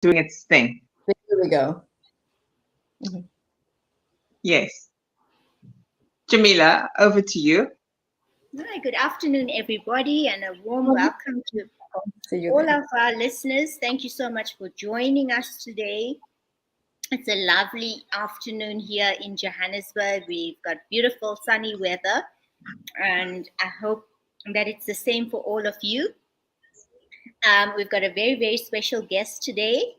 doing its thing. There we go. Yes. Jamila, over to you. Hi, good afternoon, everybody, and a warm welcome to See you all there. of our listeners. Thank you so much for joining us today. It's a lovely afternoon here in Johannesburg. We've got beautiful sunny weather, and I hope that it's the same for all of you. We've got a very, very special guest today.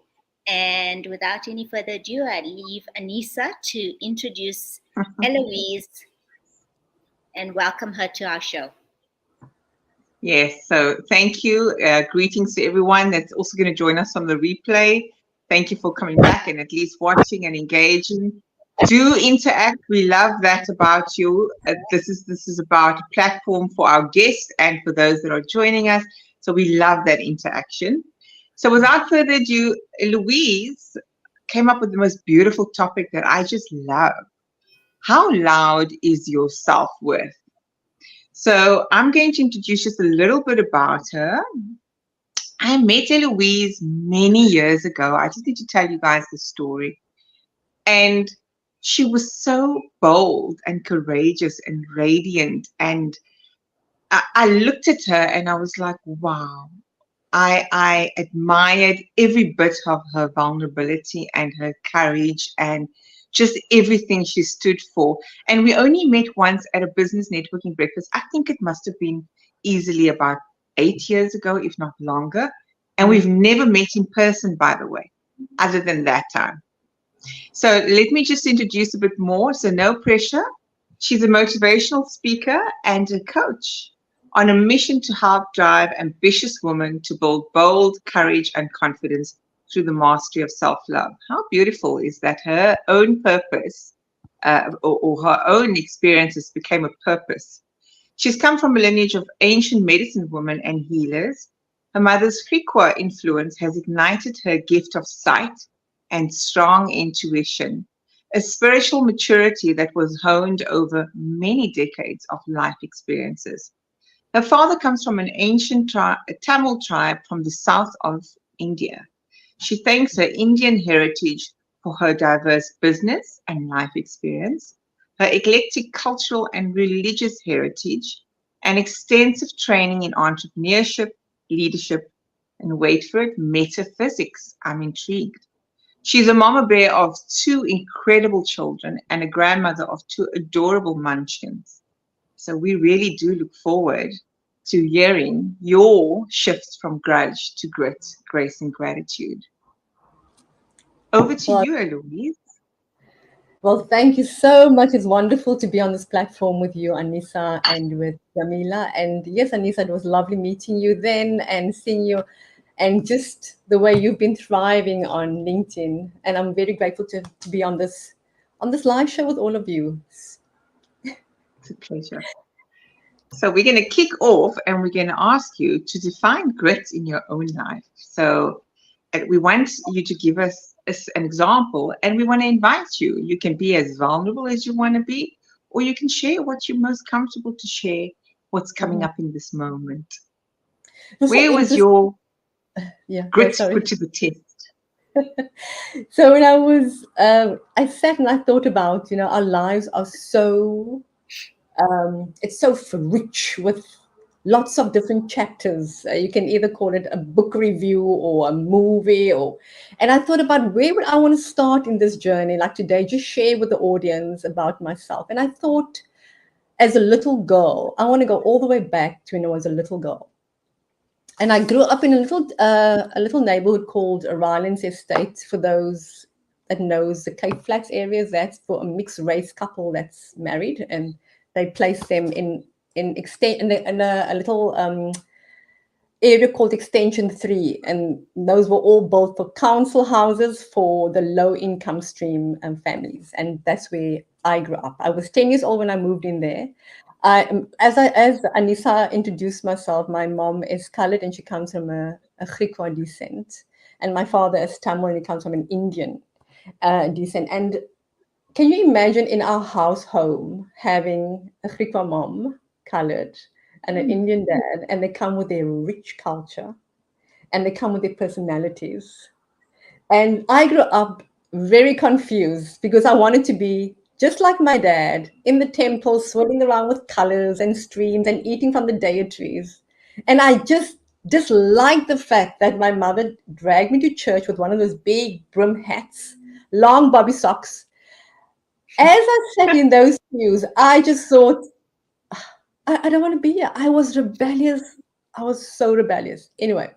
And without any further ado, I leave Anissa to introduce Eloise and welcome her to our show. Yes, so thank you. Greetings to everyone that's also going to join us on the replay. Thank you for coming back and at least watching and engaging. Do interact. We love that about you. This is about a platform for our guests and for those that are joining us. So we love that interaction. So without further ado, Eloise came up with the most beautiful topic that I just love. How loud is your self-worth? So I'm going to introduce just a little bit about her. I met Eloise many years ago. I just need to tell you guys the story. And she was so bold and courageous and radiant. And I looked at her and I was like, wow. I admired every bit of her vulnerability and her courage and just everything she stood for. And we only met once at a business networking breakfast. I think it must have been easily about 8 years ago, if not longer. And we've never met in person, by the way, other than that time. So let me just introduce a bit more. So no pressure. She's a motivational speaker and a coach on a mission to help drive ambitious women to build bold courage and confidence through the mastery of self-love. How beautiful is that her own purpose or her own experiences became a purpose. She's come from a lineage of ancient medicine women and healers. Her mother's Griqua influence has ignited her gift of sight and strong intuition, a spiritual maturity that was honed over many decades of life experiences. Her father comes from an ancient Tamil tribe from the south of India. She thanks her Indian heritage for her diverse business and life experience, her eclectic cultural and religious heritage, and extensive training in entrepreneurship, leadership, and wait for it, metaphysics. I'm intrigued. She's a mama bear of 2 incredible children and a grandmother of 2 adorable munchkins. So we really do look forward to hearing your shifts from grudge to grit, grace, and gratitude. Over to you, Eloise. Well, thank you so much. It's wonderful to be on this platform with you, Anissa, and with Jamila. And yes, Anissa, it was lovely meeting you then and seeing you and just the way you've been thriving on LinkedIn. And I'm very grateful to be on this live show with all of you. It's a pleasure. So we're going to kick off and we're going to ask you to define grit in your own life. So we want you to give us an example and we want to invite you. You can be as vulnerable as you want to be, or you can share what you're most comfortable to share, what's coming up in this moment. Where was your grit put to the test? So when I was, I sat and I thought about, our lives are so, it's so rich with lots of different chapters. You can either call it a book review or a movie, and I thought about where would I want to start in this journey, like today, just share with the audience about myself. And I thought, as a little girl, I want to go all the way back to when I was a little girl. And I grew up in a little neighborhood called Rylands Estate. For those that knows the Cape Flats area, that's for a mixed race couple that's married, and they place them in a little area called Extension 3, and those were all built for council houses for the low income stream families, and that's where I grew up. I was 10 years old when I moved in there. As Anissa introduced myself, my mom is colored and she comes from a Griqua descent, and my father is Tamil and he comes from an Indian descent. And can you imagine in our house home having a Griqua mom, colored, and an Indian dad, and they come with their rich culture and they come with their personalities. And I grew up very confused because I wanted to be just like my dad in the temple, swimming around with colors and streams and eating from the deities. And I just disliked the fact that my mother dragged me to church with one of those big brim hats, long bobby socks. As I sat in those pews, I just thought, I don't want to be here. I was rebellious. I was so rebellious. Anyway,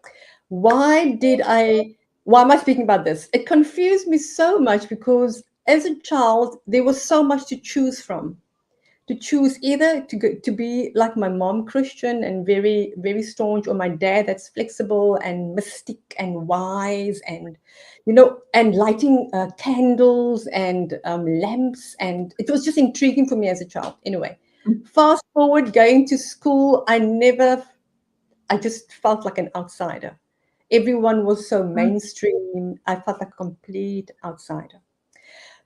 why am I speaking about this? It confused me so much because as a child, there was so much to choose from. To choose either to be like my mom, Christian and very, very staunch, or my dad that's flexible and mystic and wise and, and lighting candles and lamps. And it was just intriguing for me as a child. Anyway, fast forward going to school, I just felt like an outsider. Everyone was so mainstream. I felt like a complete outsider.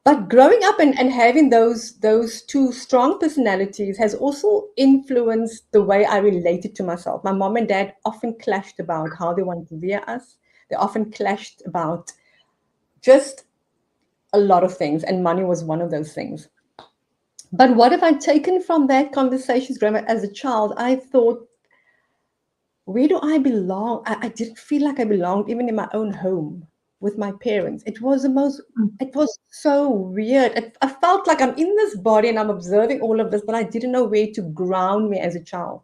But growing up and having those two strong personalities has also influenced the way I related to myself. My mom and dad often clashed about how they wanted to rear us. They often clashed about just a lot of things, and money was one of those things. But what have I taken from that conversations growing up as a child? I thought, where do I belong? I didn't feel like I belonged even in my own home with my parents. It was so weird. I felt like I'm in this body and I'm observing all of this, but I didn't know where to ground me as a child.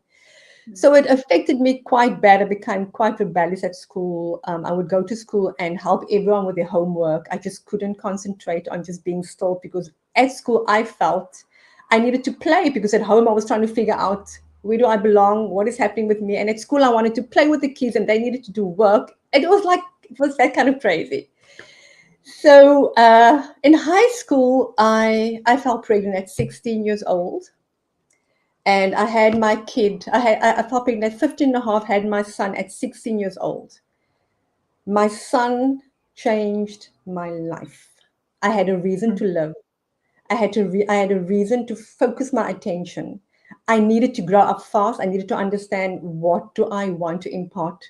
So it affected me quite bad. I became quite rebellious at school. I would go to school and help everyone with their homework. I just couldn't concentrate on just being still because at school I felt I needed to play because at home I was trying to figure out where do I belong, what is happening with me. And at school I wanted to play with the kids and they needed to do work. It was that kind of crazy. So in high school, I fell pregnant at 16 years old. And I had my kid, I fell pregnant at 15 and a half, had my son at 16 years old. My son changed my life. I had a reason to live. I had a reason to focus my attention. I needed to grow up fast. I needed to understand what do I want to impart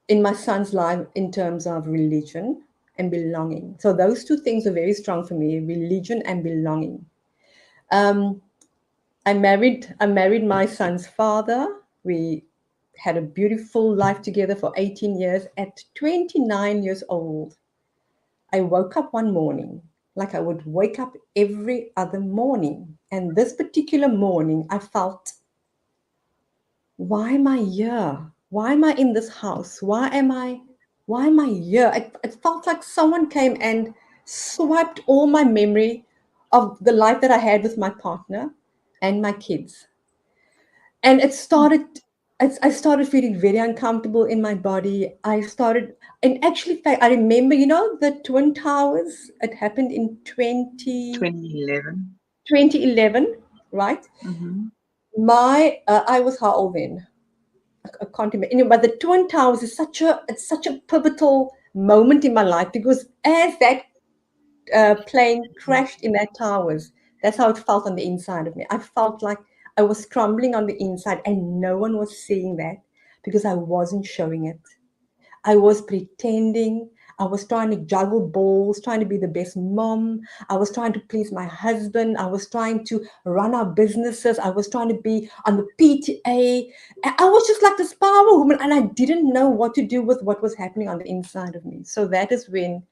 in my son's life in terms of religion and belonging. So those two things are very strong for me: religion and belonging. Um, I married my son's father. We had a beautiful life together for 18 years. At 29 years old, I woke up one morning like I would wake up every other morning. And this particular morning, I felt, why am I here? Why am I in this house? Why am I here? It felt like someone came and swiped all my memory of the life that I had with my partner and my kids. And I started feeling very uncomfortable in my body. And actually, in fact, I remember, the Twin Towers, it happened in 2011. 2011, right? Mm-hmm. I was how old then? I can't remember. Anyway, but the Twin Towers is it's such a pivotal moment in my life because as that plane crashed in that towers, that's how it felt on the inside of me. I felt like I was crumbling on the inside, and no one was seeing that because I wasn't showing it. I was pretending. I was trying to juggle balls, trying to be the best mom. I was trying to please my husband. I was trying to run our businesses. I was trying to be on the PTA. I was just like this power woman, and I didn't know what to do with what was happening on the inside of me. So that is when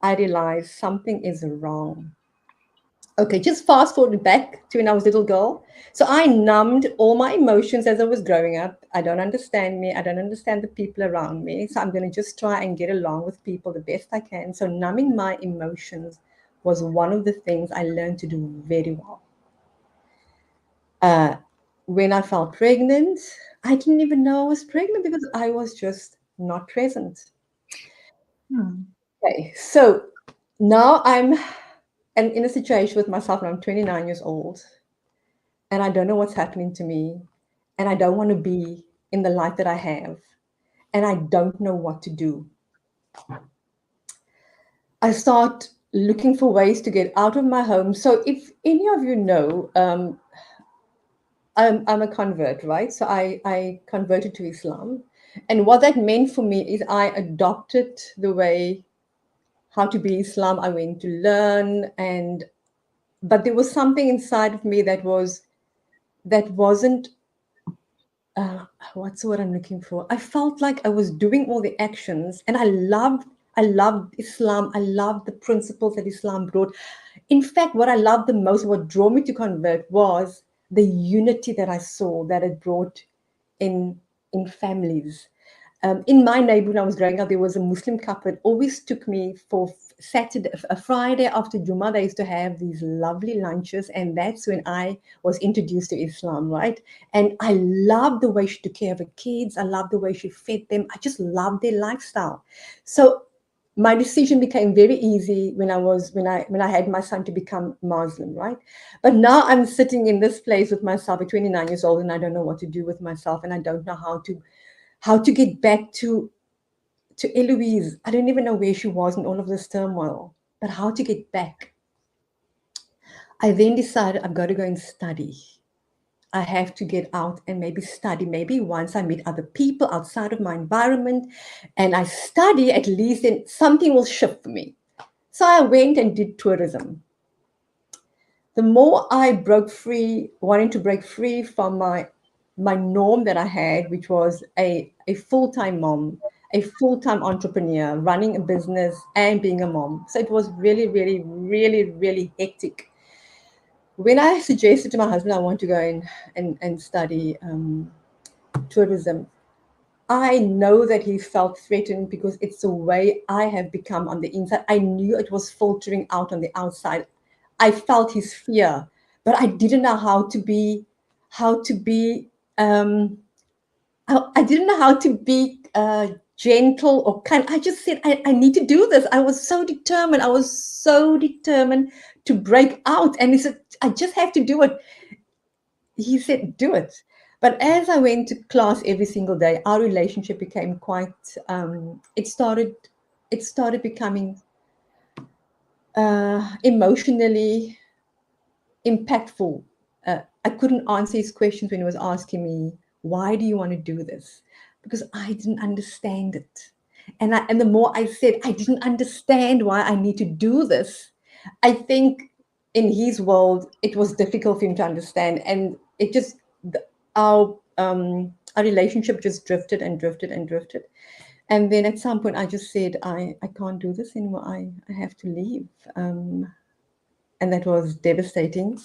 I realized something is wrong. Okay, just fast forward back to when I was a little girl. So I numbed all my emotions as I was growing up. I don't understand me. I don't understand the people around me. So I'm going to just try and get along with people the best I can. So numbing my emotions was one of the things I learned to do very well. Uh, when I felt pregnant, I didn't even know I was pregnant because I was just not present. Okay, so now I'm in a situation with myself and I'm 29 years old and I don't know what's happening to me and I don't want to be in the life that I have and I don't know what to do. I start looking for ways to get out of my home. So if any of you know, I'm a convert, right? So I converted to Islam. And what that meant for me is I adopted the way how to be Islam. I went to learn, but there was something inside of me that wasn't what's the word I'm looking for? I felt like I was doing all the actions, and I loved Islam. I loved the principles that Islam brought. In fact, what I loved the most, what drove me to convert, was the unity that I saw that it brought in families. In my neighborhood, when I was growing up, there was a Muslim couple. It always took me for Saturday, a Friday after Jummah. They used to have these lovely lunches, and that's when I was introduced to Islam, right? And I loved the way she took care of her kids. I loved the way she fed them. I just loved their lifestyle. So my decision became very easy when I had my son to become Muslim, right? But now I'm sitting in this place with myself at 29 years old, and I don't know what to do with myself, and I don't know how to get back to Eloise. I don't even know where she was in all of this turmoil, but how to get back. I then decided I've got to go and study. I have to get out and maybe study. Maybe once I meet other people outside of my environment and I study, at least then something will shift for me. So I went and did tourism. The more I broke free, wanting to break free from my norm that I had, which was a full-time mom, a full-time entrepreneur, running a business and being a mom. So it was really, really, really, really hectic. When I suggested to my husband I want to go and study tourism, I know that he felt threatened because it's the way I have become on the inside. I knew it was filtering out on the outside. I felt his fear, but I didn't know how to be, I didn't know how to be gentle or kind. I just said, I need to do this. I was so determined. I was so determined to break out. And he said, I just have to do it. He said, do it. But as I went to class every single day, our relationship became quite, it started becoming emotionally impactful. I couldn't answer his questions when he was asking me, why do you want to do this? Because I didn't understand it. And the more I said, I didn't understand why I need to do this, I think in his world, it was difficult for him to understand. And it just, our relationship just drifted and drifted and drifted. And then at some point, I just said, I can't do this anymore. I have to leave. And that was devastating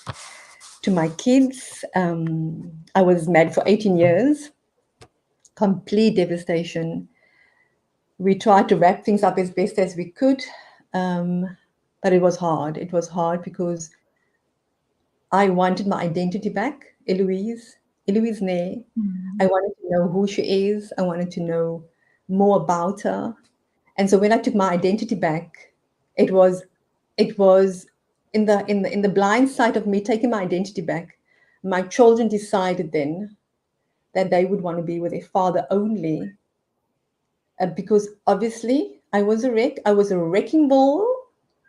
to my kids. I was married for 18 years, complete devastation. We tried to wrap things up as best as we could, but it was hard. It was hard because I wanted my identity back, Eloise Nair. I wanted to know who she is. I wanted to know more about her. And so when I took my identity back, it was in the blind sight of me taking my identity back. My children decided then that they would want to be with their father only, because obviously I was a wreck. I was a wrecking ball.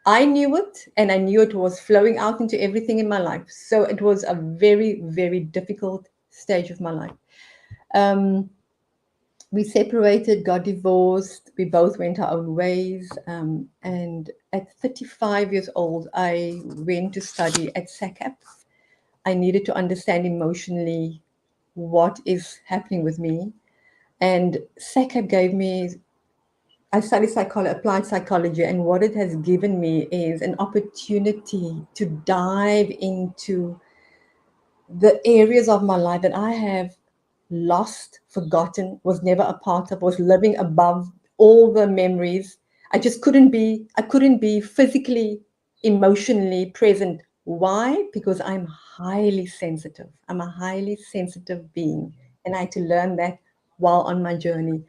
I knew it, and I knew it was flowing out into everything in my life. So it was a very, very difficult stage of my life. We separated, got divorced. We both went our own ways. And at 35 years old, I went to study at SACAP. I needed to understand emotionally what is happening with me. And SACAP gave me, I studied psychology, applied psychology, and what it has given me is an opportunity to dive into the areas of my life that I have lost, forgotten, was never a part of, was living above all the memories. I couldn't be physically, emotionally present. Why? Because I'm highly sensitive. I'm a highly sensitive being. And I had to learn that while on my journey.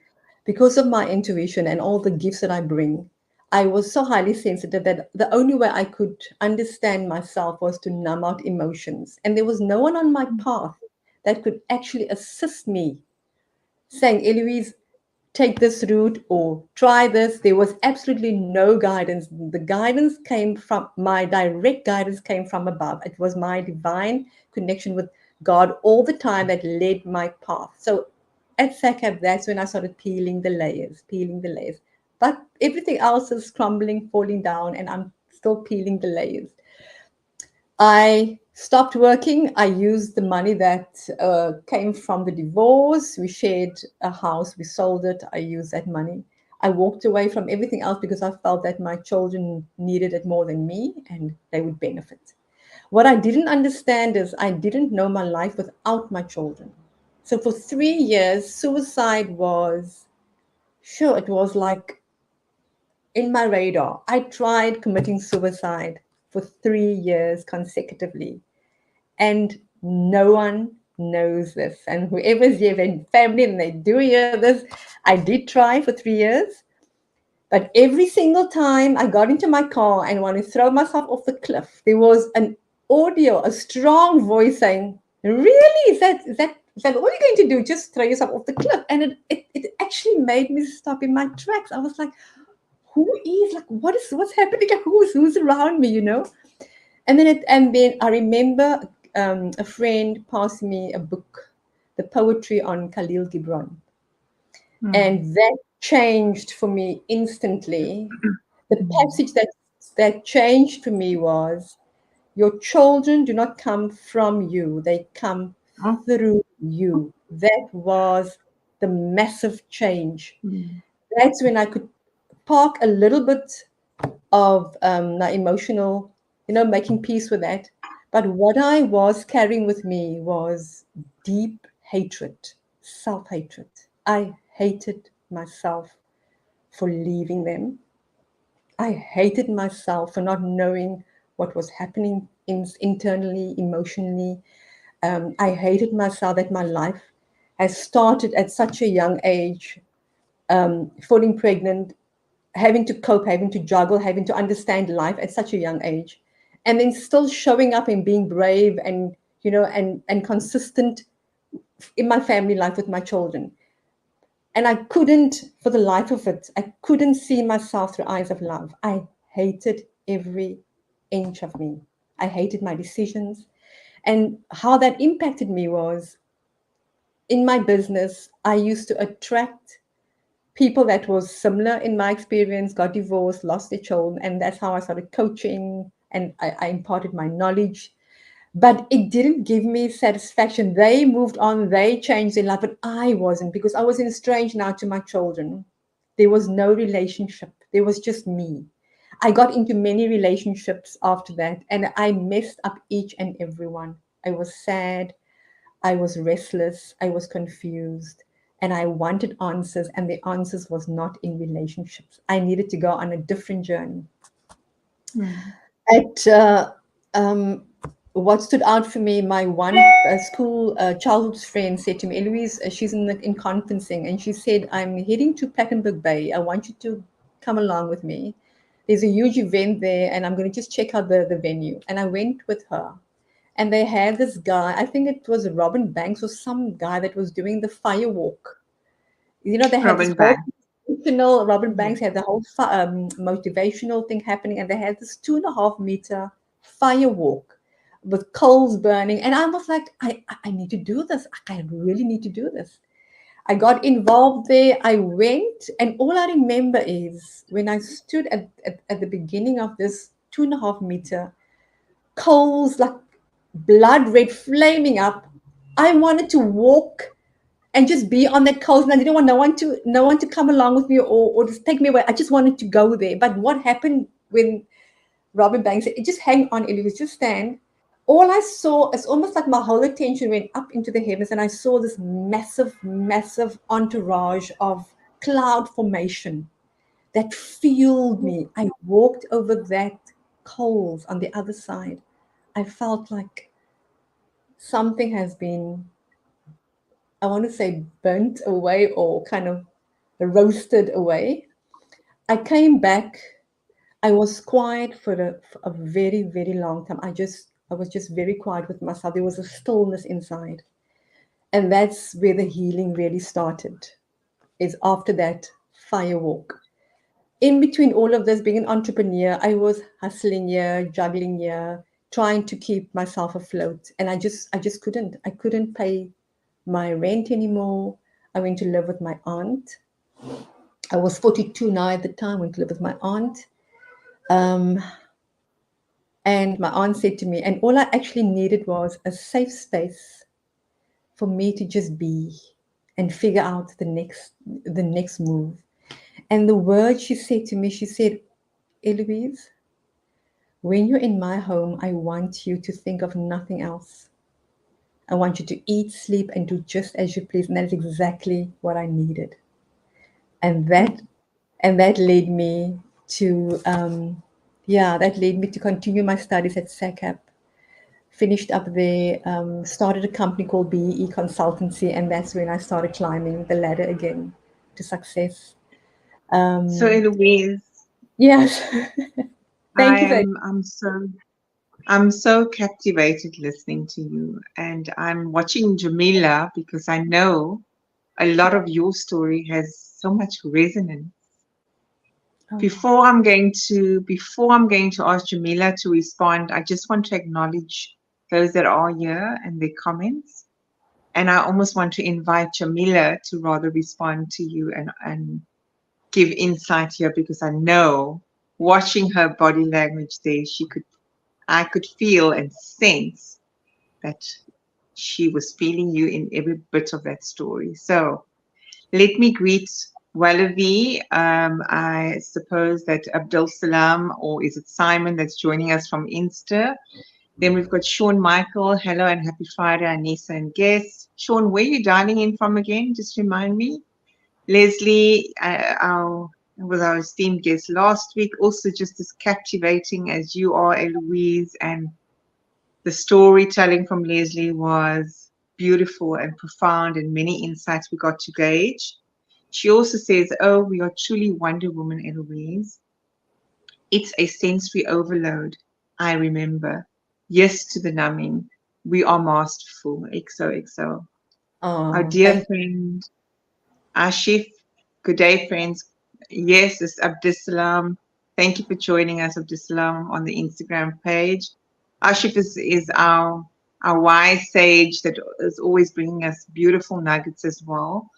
Because of my intuition and all the gifts that I bring, I was so highly sensitive that the only way I could understand myself was to numb out emotions. And there was no one on my path that could actually assist me, saying, Eloise, take this route or try this. There was absolutely no guidance. The guidance came from, my direct guidance came from above. It was my divine connection with God all the time that led my path. So at SACAP, that's when I started peeling the layers, peeling the layers. But everything else is crumbling, falling down, and I'm still peeling the layers. I stopped working. I used the money that came from the divorce. We shared a house, we sold it. I used that money. I walked away from everything else because I felt that my children needed it more than me and they would benefit. What I didn't understand is I didn't know my life without my children. So for 3 years, suicide was, sure, it was like in my radar. I tried committing suicide for 3 years consecutively, and no one knows this. And whoever's here, in family, and they do hear this, I did try for 3 years. But every single time I got into my car and wanted to throw myself off the cliff, there was an audio, a strong voice saying, "Really? Is that all you're going to do? Just throw yourself off the cliff?" And it actually made me stop in my tracks. I was like, who is, like, what's happening? Like, who's around me, you know? And then I remember a friend passed me a book, the poetry on Khalil Gibran, and that changed for me instantly. The passage that changed for me was, "Your children do not come from you; they come through you." That was the massive change. That's when I could park a little bit of my emotional, making peace with that. But what I was carrying with me was deep hatred, self hatred. I hated myself for leaving them. I hated myself for not knowing what was happening internally, emotionally. I hated myself that my life has started at such a young age, falling pregnant, having to cope, having to juggle, having to understand life at such a young age, and then still showing up and being brave and and consistent in my family life with my children. And I couldn't, for the life of it, I couldn't see myself through eyes of love. I hated every inch of me. I hated my decisions. And how that impacted me was, in my business, I used to attract people that was similar in my experience, got divorced, lost their children, and that's how I started coaching, and I imparted my knowledge. But it didn't give me satisfaction. They moved on, they changed their life, but I wasn't, because I was estranged now to my children. There was no relationship. There was just me. I got into many relationships after that, and I messed up each and every one. I was sad. I was restless. I was confused. And I wanted answers, and the answers was not in relationships. I needed to go on a different journey. At what stood out for me, my one school childhood friend said to me, "Eloise, she's in conferencing, and she said, 'I'm heading to Plattenberg Bay. I want you to come along with me. There's a huge event there, and I'm going to just check out the venue.'" And I went with her. And they had this guy, I think it was Robin Banks or some guy that was doing the fire walk. They had this Robin whole Bank. Robin Banks had the whole motivational thing happening, and they had this 2.5 meter fire walk with coals burning. And I was like, I need to do this. I really need to do this. I got involved there. I went, and all I remember is when I stood at the beginning of this 2.5 meter coals, like blood red, flaming up. I wanted to walk and just be on that coast, and I didn't want no one to come along with me or just take me away. I just wanted to go there. But what happened when Robin Banks said, "Just hang on, Eloise, just stand"? All I saw, it's almost like my whole attention went up into the heavens, and I saw this massive, massive entourage of cloud formation that fueled me. I walked over that coals on the other side. I felt like something has been, I want to say, burnt away or kind of roasted away. I came back. I was quiet for a very, very long time. I was just very quiet with myself. There was a stillness inside. And that's where the healing really started, is after that fire walk. In between all of this, being an entrepreneur, I was hustling here, juggling here, trying to keep myself afloat. And I just couldn't. I couldn't pay my rent anymore. I went to live with my aunt. I was 42 now at the time. I went to live with my aunt. Um, and my aunt said to me, and all I actually needed was a safe space for me to just be and figure out the next move. And the word she said to me, she said, Eloise, when you're in my home, I want you to think of nothing else. I want you to eat, sleep, and do just as you please. And that is exactly what I needed. And that led me to that led me to continue my studies at SACAP. Finished up there, started a company called BEE Consultancy, and that's when I started climbing the ladder again to success. So Eloise, Yes. I Thank you very am I'm so captivated listening to you, and I'm watching Jamila because I know a lot of your story has so much resonance. much. Before I'm going to ask Jamila to respond, I just want to acknowledge those that are here and their comments. And I almost want to invite Jamila to rather respond to you and give insight here, because I know watching her body language there, I could feel and sense that she was feeling you in every bit of that story. So let me greet Walavi. I suppose that Abdul Salam, or is it Simon, that's joining us from Insta. Then we've got Sean Michael. Hello and happy Friday, Anissa and guests. Sean, where are you dialing in from again? Just remind me. Leslie, was our esteemed guest last week, also just as captivating as you are, Eloise, and the storytelling from Leslie was beautiful and profound, and many insights we got to gauge. She also says, oh, we are truly Wonder Woman, Eloise. It's a sensory overload, I remember. Yes to the numbing. We are masterful. XOXO. Our Oh, dear thank friend Ashif, good day, friends. Yes, it's Abdissalam. Thank you for joining us, Abdissalam, on the Instagram page. Ashif is our wise sage that is always bringing us beautiful nuggets as well.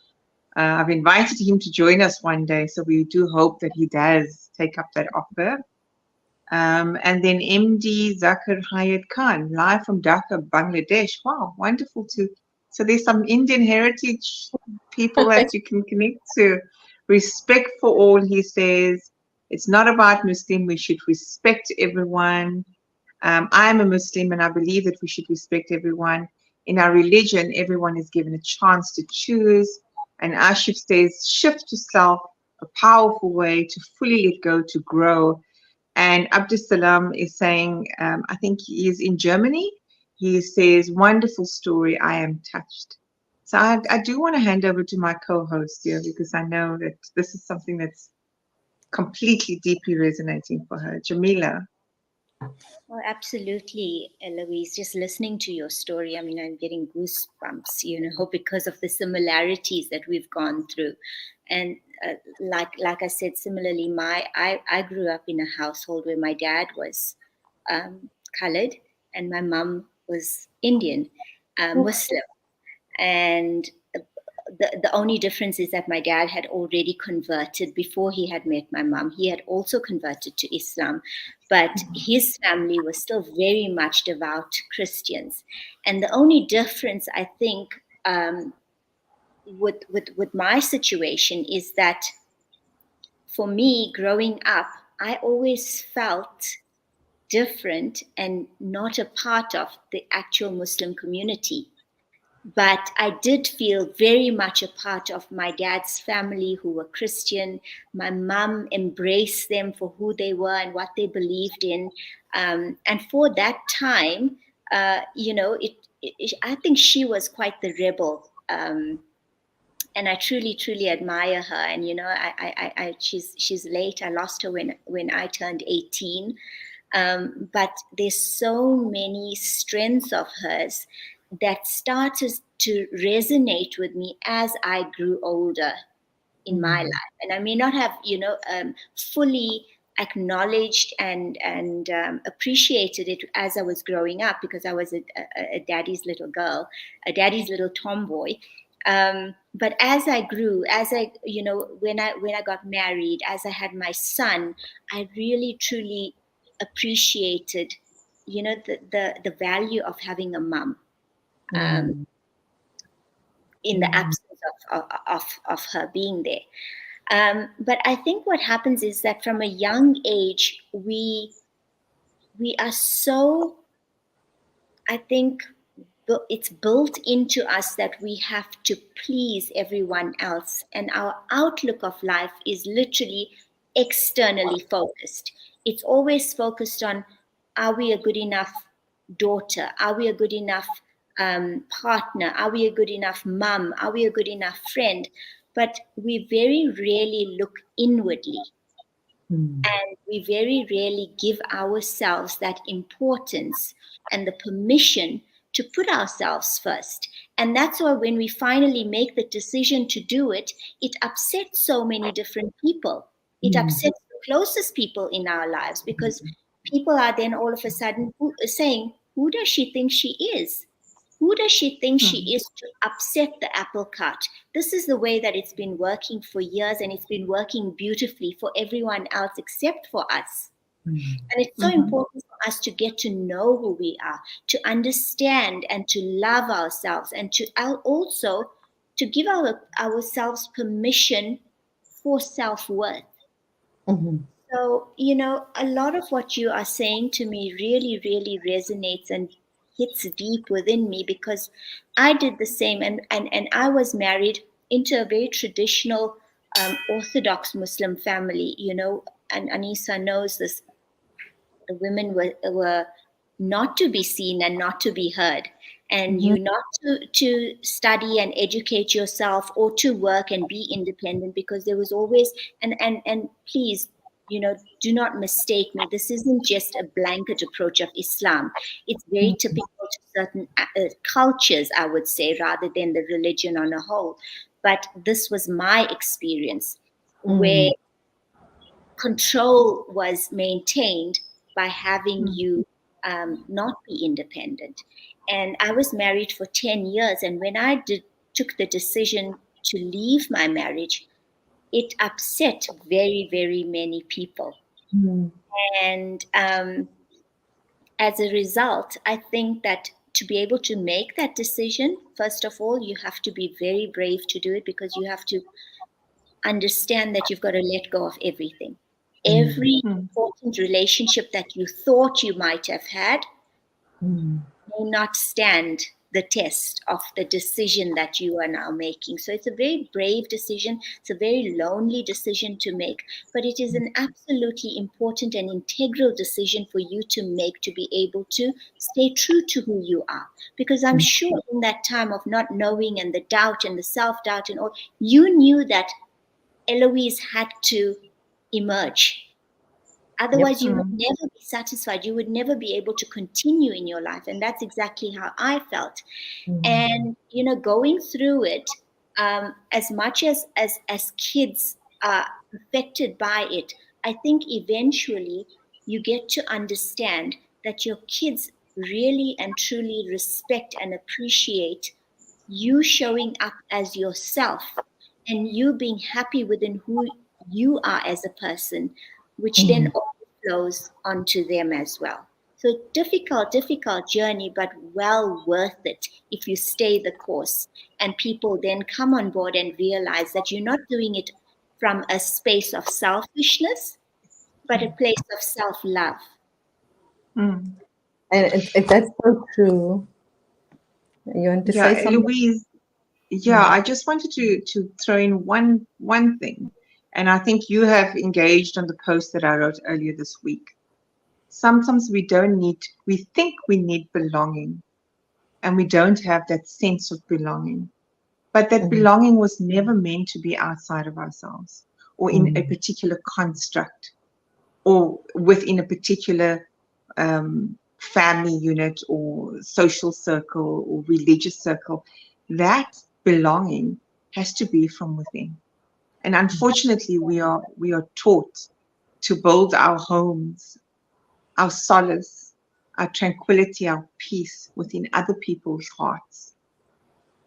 I've invited him to join us one day, so we do hope that he does take up that offer. And then MD Zakir Hayat Khan, live from Dhaka, Bangladesh. Wow, wonderful to. So there's some Indian heritage people that you can connect to. Respect for all, he says. It's not about Muslim. We should respect everyone. I'm a Muslim and I believe that we should respect everyone. In our religion, everyone is given a chance to choose. And Ashif says, shift to self, a powerful way to fully let go, to grow. And Abdussalam is saying, I think he is in Germany. He says, wonderful story. I am touched. So I do want to hand over to my co-host here, because I know that this is something that's completely deeply resonating for her. Jamila. Oh, absolutely, Eloise. Just listening to your story, I mean, I'm getting goosebumps, because of the similarities that we've gone through. And like I said, similarly, I grew up in a household where my dad was colored and my mum was Indian, Muslim. And the only difference is that my dad had already converted before he had met my mum. He had also converted to Islam, but his family was still very much devout Christians. And the only difference, I think, with my situation is that for me, growing up, I always felt different and not a part of the actual Muslim community. But I did feel very much a part of my dad's family who were Christian. My mum embraced them for who they were and what they believed in. And for that time, I think she was quite the rebel. And I truly, truly admire her. And she's late. I lost her when I turned 18. But there's so many strengths of hers that started to resonate with me as I grew older in my life. And I may not have, fully acknowledged and appreciated it as I was growing up, because I was a daddy's little girl, a daddy's little tomboy. But as I grew, when I got married, as I had my son, I really truly appreciated, the value of having a mum, in the absence of her being there. But I think what happens is that from a young age, we are so, I think, it's built into us that we have to please everyone else, and our outlook of life is literally externally focused. It's always focused on, are we a good enough daughter? Are we a good enough partner? Are we a good enough mum? Are we a good enough friend? But we very rarely look inwardly. And we very rarely give ourselves that importance and the permission to put ourselves first. And that's why when we finally make the decision to do it, it upsets so many different people. It upsets the closest people in our lives, because people are then all of a sudden saying, who does she think she is? Who does she think she is to upset the apple cart? This is the way that it's been working for years, and it's been working beautifully for everyone else except for us. And it's so important for us to get to know who we are, to understand and to love ourselves, and to also to give ourselves permission for self-worth. So, a lot of what you are saying to me really, really resonates and hits deep within me, because I did the same, and I was married into a very traditional Orthodox Muslim family, and Anissa knows this. The women were not to be seen and not to be heard, and you not to study and educate yourself, or to work and be independent, because there was always, and please, do not mistake me, this isn't just a blanket approach of Islam. It's very typical to certain cultures, I would say, rather than the religion on a whole. But this was my experience, where control was maintained by having you not be independent. And I was married for 10 years. And when I took the decision to leave my marriage, it upset very, very many people. And as a result, I think that to be able to make that decision, first of all, you have to be very brave to do it, because you have to understand that you've got to let go of everything. Every important relationship that you thought you might have had may not stand the test of the decision that you are now making. So it's a very brave decision. It's a very lonely decision to make, but it is an absolutely important and integral decision for you to make, to be able to stay true to who you are. Because I'm sure in that time of not knowing, and the doubt and the self-doubt and all, you knew that Eloise had to emerge. Otherwise, you would never be satisfied. You would never be able to continue in your life. And that's exactly how I felt. And, going through it, as much as kids are affected by it, I think eventually you get to understand that your kids really and truly respect and appreciate you showing up as yourself, and you being happy within who you are as a person, which then flows onto them as well. So difficult journey, but well worth it if you stay the course, and people then come on board and realize that you're not doing it from a space of selfishness, but a place of self-love. And that's so true. You want to say something? Eloise, I just wanted to throw in one thing. And I think you have engaged on the post that I wrote earlier this week. Sometimes we think we need belonging, and we don't have that sense of belonging. But that belonging was never meant to be outside of ourselves, or in a particular construct, or within a particular family unit, or social circle, or religious circle. That belonging has to be from within. And unfortunately, we are taught to build our homes, our solace, our tranquility, our peace within other people's hearts.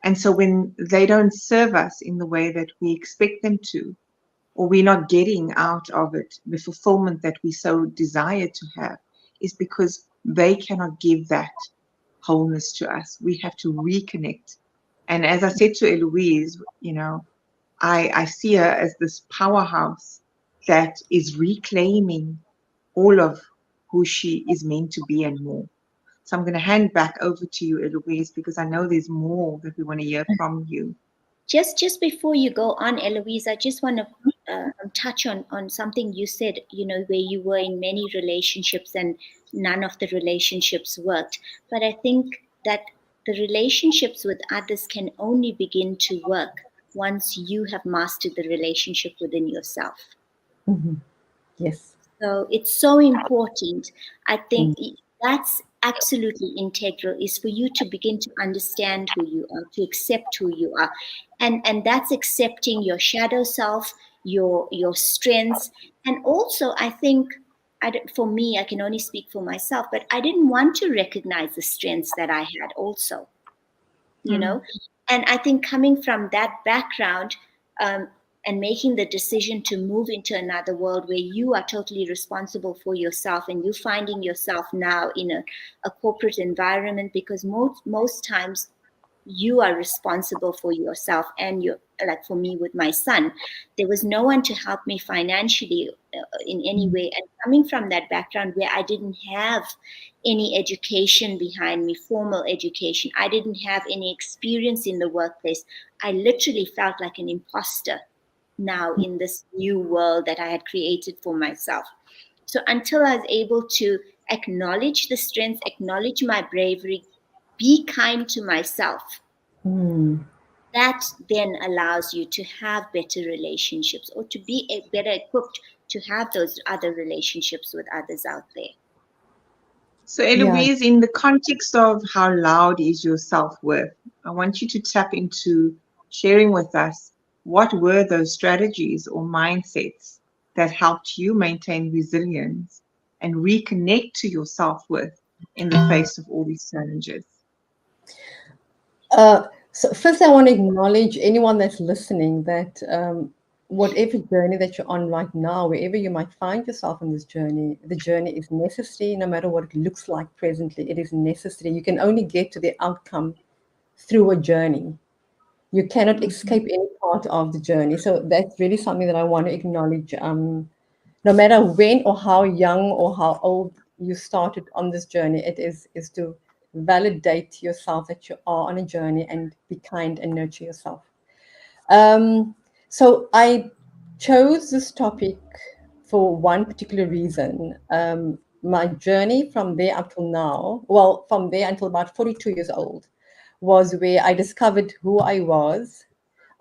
And so when they don't serve us in the way that we expect them to, or we're not getting out of it the fulfillment that we so desire to have, is because they cannot give that wholeness to us. We have to reconnect. And as I said to Eloise, I see her as this powerhouse that is reclaiming all of who she is meant to be and more. So I'm going to hand back over to you, Eloise, because I know there's more that we want to hear from you. Just before you go on, Eloise, I just want to touch on something you said, where you were in many relationships and none of the relationships worked. But I think that the relationships with others can only begin to work once you have mastered the relationship within yourself. Mm-hmm. Yes. So it's so important. I think Mm. that's absolutely integral, is for you to begin to understand who you are, to accept who you are. And that's accepting your shadow self, your strengths. And also, I think, for me, I can only speak for myself, but I didn't want to recognize the strengths that I had also, and I think coming from that background, and making the decision to move into another world where you are totally responsible for yourself, and you finding yourself now in a corporate environment, because most times you are responsible for yourself. And you, like for me with my son, there was no one to help me financially in any way. And coming from that background where I didn't have any education behind me, formal education, I didn't have any experience in the workplace, I literally felt like an imposter now in this new world that I had created for myself. So until I was able to acknowledge the strengths, acknowledge my bravery, be kind to myself, Mm. that then allows you to have better relationships, or to be better equipped to have those other relationships with others out there. So, Yeah. Eloise, in the context of how loud is your self-worth, I want you to tap into sharing with us what were those strategies or mindsets that helped you maintain resilience and reconnect to your self-worth in the face of all these challenges. So first, I want to acknowledge anyone that's listening that whatever journey that you're on right now, wherever you might find yourself on this journey, the journey is necessary. No matter what it looks like presently, it is necessary. You can only get to the outcome through a journey. You cannot escape any part of the journey. So that's really something that I want to acknowledge. No matter when or how young or how old you started on this journey, it is to validate yourself that you are on a journey, and be kind and nurture yourself. So I chose this topic for one particular reason. My journey from there up till now, well, from there until about 42 years old, was where I discovered who I was.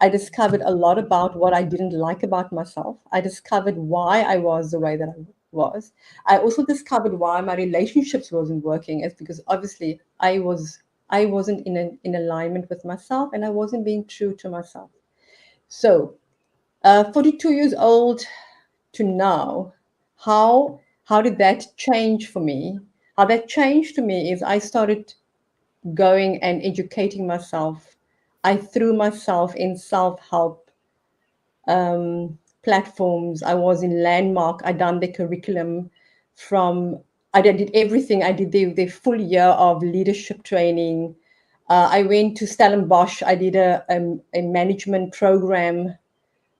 I discovered a lot about what I didn't like about myself. I discovered why I was the way that I was. I also discovered why my relationships wasn't working. It's because obviously I wasn't in alignment with myself, and I wasn't being true to myself. So, 42 years old to now, how did that change for me? How that changed to me is I started going and educating myself. I threw myself in self-help platforms. I was in Landmark. I done the curriculum from. I did everything. I did the full year of leadership training. I went to Stellenbosch. I did a management program.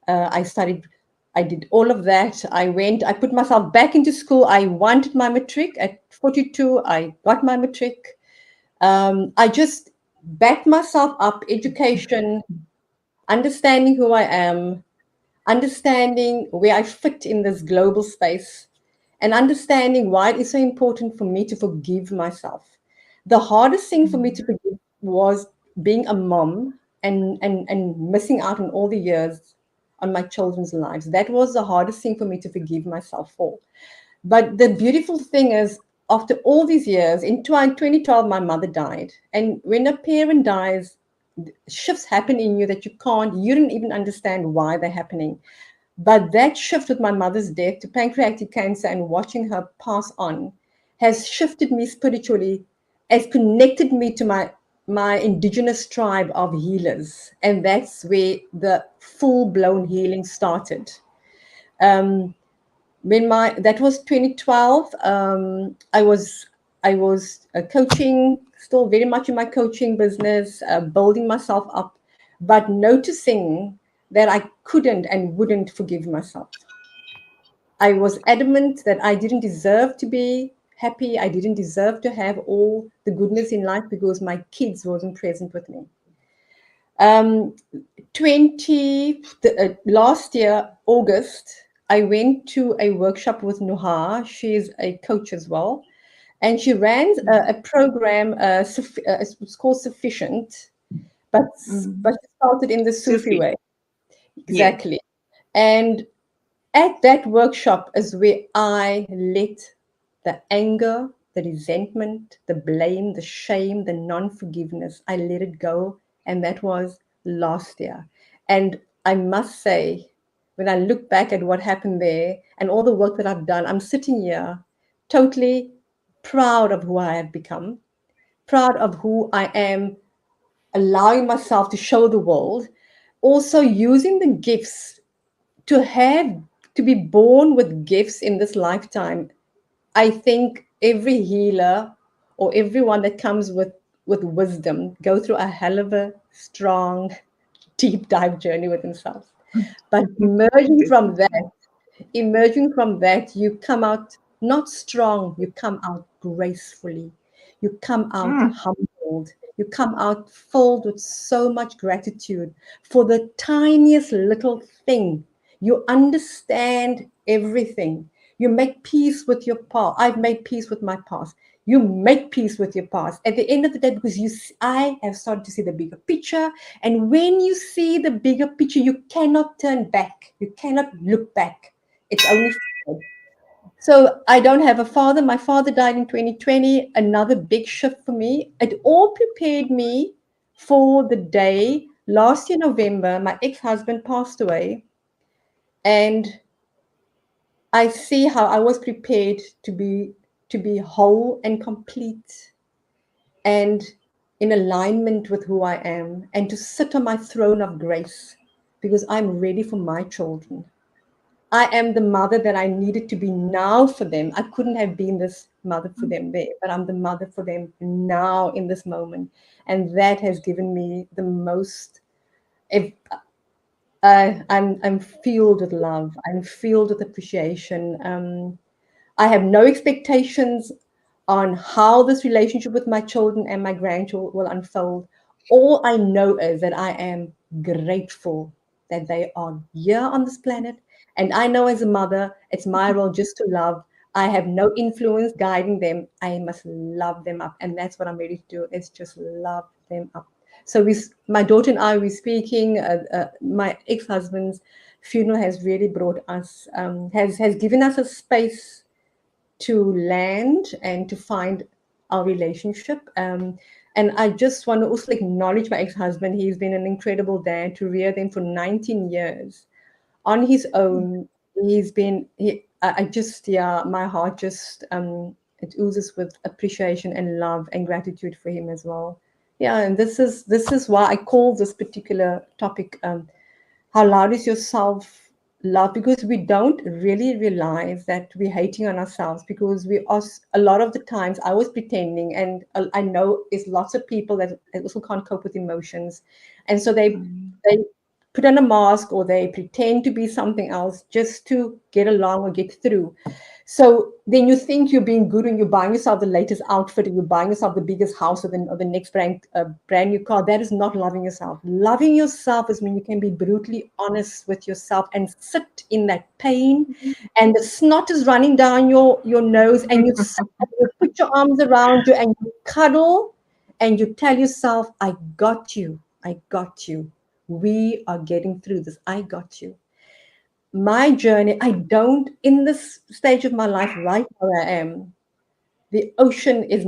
I studied. I did all of that. I put myself back into school. I wanted my matric at 42. I got my matric. I just backed myself up, education, understanding who I am, understanding where I fit in this global space, and understanding why it is so important for me to forgive myself. The hardest thing for me to forgive was being a mom, and missing out on all the years on my children's lives. That was the hardest thing for me to forgive myself for. But the beautiful thing is, after all these years, in 2012, my mother died. And when a parent dies, shifts happen in you that you don't even understand why they're happening. But that shift with my mother's death to pancreatic cancer and watching her pass on has shifted me spiritually, has connected me to my indigenous tribe of healers, and that's where the full-blown healing started. Um, when that was 2012. I was coaching, still very much in my coaching business, building myself up, but noticing that I couldn't and wouldn't forgive myself. I was adamant that I didn't deserve to be happy. I didn't deserve to have all the goodness in life because my kids wasn't present with me. Um, last year, August, I went to a workshop with Nuha. She's a coach as well. And she ran a program, it's called Sufficient, but she started in the Sufi Sufi. way. Yes. Exactly. And at that workshop is where I let the anger, the resentment, the blame, the shame, the non-forgiveness, I let it go. And that was last year. And I must say, when I look back at what happened there and all the work that I've done, I'm sitting here totally proud of who I have become, proud of who I am, allowing myself to show the world, also using the gifts to have to be born with gifts in this lifetime. I think every healer or everyone that comes with wisdom go through a hell of a strong deep dive journey with themselves. But emerging from that, you come out not strong, you come out gracefully, you come out Mm. humbled, you come out filled with so much gratitude for the tiniest little thing. You understand everything. You make peace with your past. I've made peace with my past. You make peace with your past at the end of the day, because I have started to see the bigger picture. And when you see the bigger picture, you cannot turn back. You cannot look back. It's only forward. So I don't have a father. My father died in 2020. Another big shift for me. It all prepared me for the day. Last year, November, my ex-husband passed away. And I see how I was prepared to be whole and complete and in alignment with who I am, and to sit on my throne of grace because I'm ready for my children. I am the mother that I needed to be now for them. I couldn't have been this mother for them there, but I'm the mother for them now in this moment. And that has given me the most. If I'm filled with love, I'm filled with appreciation. I have no expectations on how this relationship with my children and my grandchildren will unfold. All I know is that I am grateful that they are here on this planet. And I know as a mother, it's my role just to love. I have no influence guiding them. I must love them up. And that's what I'm ready to do, is just love them up. So my daughter and I, we're speaking. My ex-husband's funeral has really brought us, has given us a space to land and to find our relationship. And I just want to also acknowledge my ex-husband. He's been an incredible dad to rear them for 19 years on his own. I just, yeah, my heart just, it oozes with appreciation and love and gratitude for him as well. Yeah, and this is why I call this particular topic, how loud is your self love? Because we don't really realize that we're hating on ourselves, because we are, a lot of the times I was pretending, and I know there's lots of people that also can't cope with emotions, and so they put on a mask, or they pretend to be something else just to get along or get through. So then you think you're being good when you're buying yourself the latest outfit, or you're buying yourself the biggest house, or the next brand new car. That is not loving yourself. Loving yourself is when you can be brutally honest with yourself and sit in that pain, and the snot is running down your nose, and you put your arms around you and you cuddle, and you tell yourself, I got you. I got you. We are getting through this. I got you. My journey, in this stage of my life right where I am, the ocean is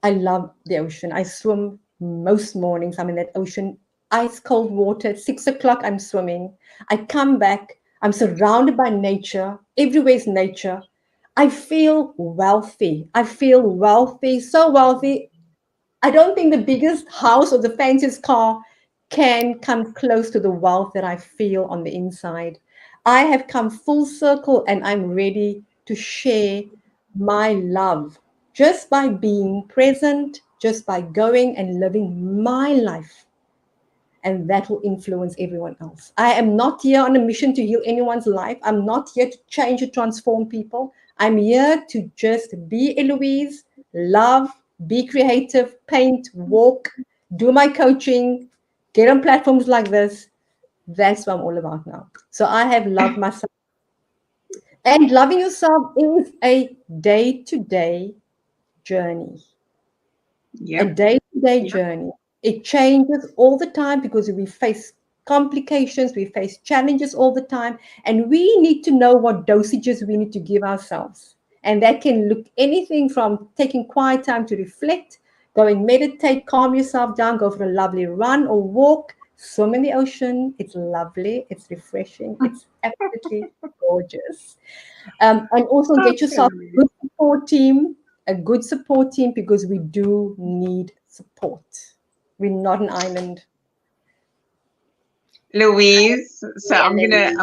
I love the ocean. I swim most mornings. I'm in that ocean, ice cold water. At 6 o'clock, I'm swimming. I come back. I'm surrounded by nature. Everywhere's nature. I feel wealthy. I feel wealthy, so wealthy. I don't think the biggest house or the fanciest car can come close to the wealth that I feel on the inside. I have come full circle and I'm ready to share my love just by being present, just by going and living my life. And that will influence everyone else. I am not here on a mission to heal anyone's life. I'm not here to change or transform people. I'm here to just be Eloise, love, be creative, paint, walk, do my coaching, get on platforms like this. That's what I'm all about now. So I have loved myself. And loving yourself is a day to day journey. A Yep. day-to-day journey. It changes all the time because we face complications, we face challenges all the time, and we need to know what dosages we need to give ourselves. And that can look anything from taking quiet time to reflect, going meditate, calm yourself down, go for a lovely run or walk, swim in the ocean. It's lovely, it's refreshing, it's absolutely gorgeous. And also get yourself a good support team, because we do need support. We're not an island. Louise, so Really.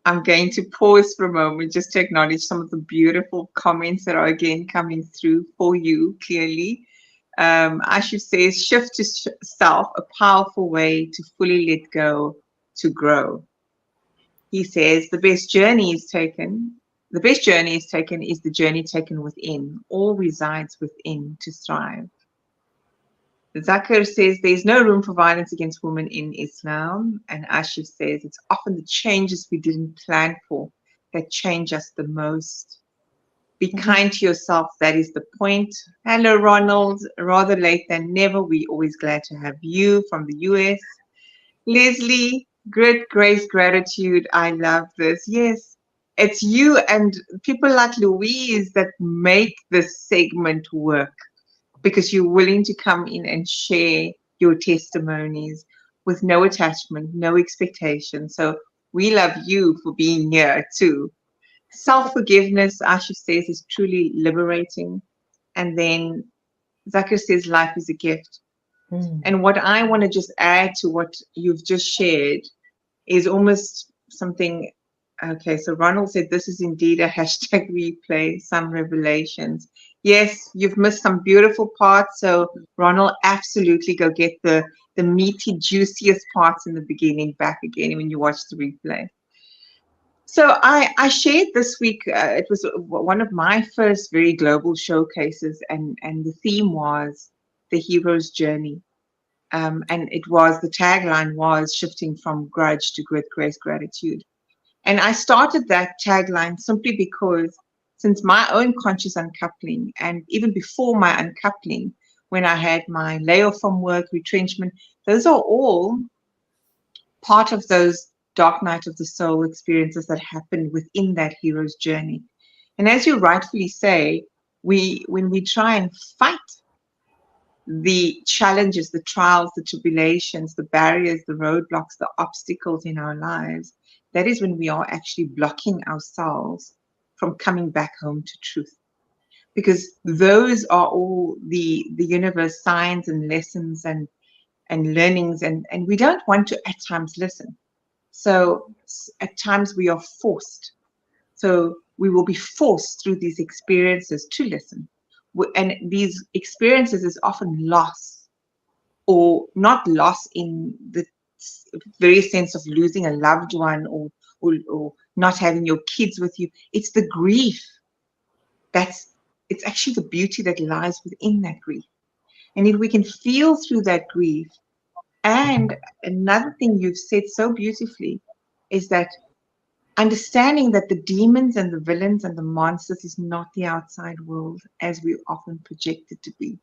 I'm going to pause for a moment just to acknowledge some of the beautiful comments that are again coming through for you clearly. Ashu says, shift to self, a powerful way to fully let go, to grow. He says, the best journey is taken is the journey taken within. All resides within to thrive. Zakir says there's no room for violence against women in Islam. And Ashif says it's often the changes we didn't plan for that change us the most. Be kind to yourself. That is the point. Hello, Ronald. Rather late than never. We're always glad to have you from the US. Leslie, grit, grace, gratitude. I love this. Yes, it's you and people like Louise that make this segment work, because you're willing to come in and share your testimonies with no attachment, no expectation. So we love you for being here too. Self-forgiveness, Asha says, is truly liberating. And then Zakir says life is a gift. And what I want to just add to what you've just shared is almost something. Okay, so Ronald said this is indeed a hashtag replay, some revelations. Yes, you've missed some beautiful parts. So Ronald, absolutely go get the meaty, juiciest parts in the beginning back again when you watch the replay. So I shared this week, it was one of my first very global showcases, and the theme was the hero's journey. And it was, the tagline was shifting from grudge to grit, grace, gratitude. And I started that tagline simply because since my own conscious uncoupling, and even before my uncoupling, when I had my layoff from work, retrenchment, those are all part of those dark night of the soul experiences that happen within that hero's journey. And as you rightfully say, when we try and fight the challenges, the trials, the tribulations, the barriers, the roadblocks, the obstacles in our lives, that is when we are actually blocking ourselves from coming back home to truth. Because those are all the universe signs and lessons and learnings, and we don't want to at times listen. So at times we are forced. So we will be forced through these experiences to listen. And these experiences is often loss, or not loss in the very sense of losing a loved one, or not having your kids with you. It's the grief. It's actually the beauty that lies within that grief. And if we can feel through that grief, and another thing you've said so beautifully is that understanding that the demons and the villains and the monsters is not the outside world as we often project it to be.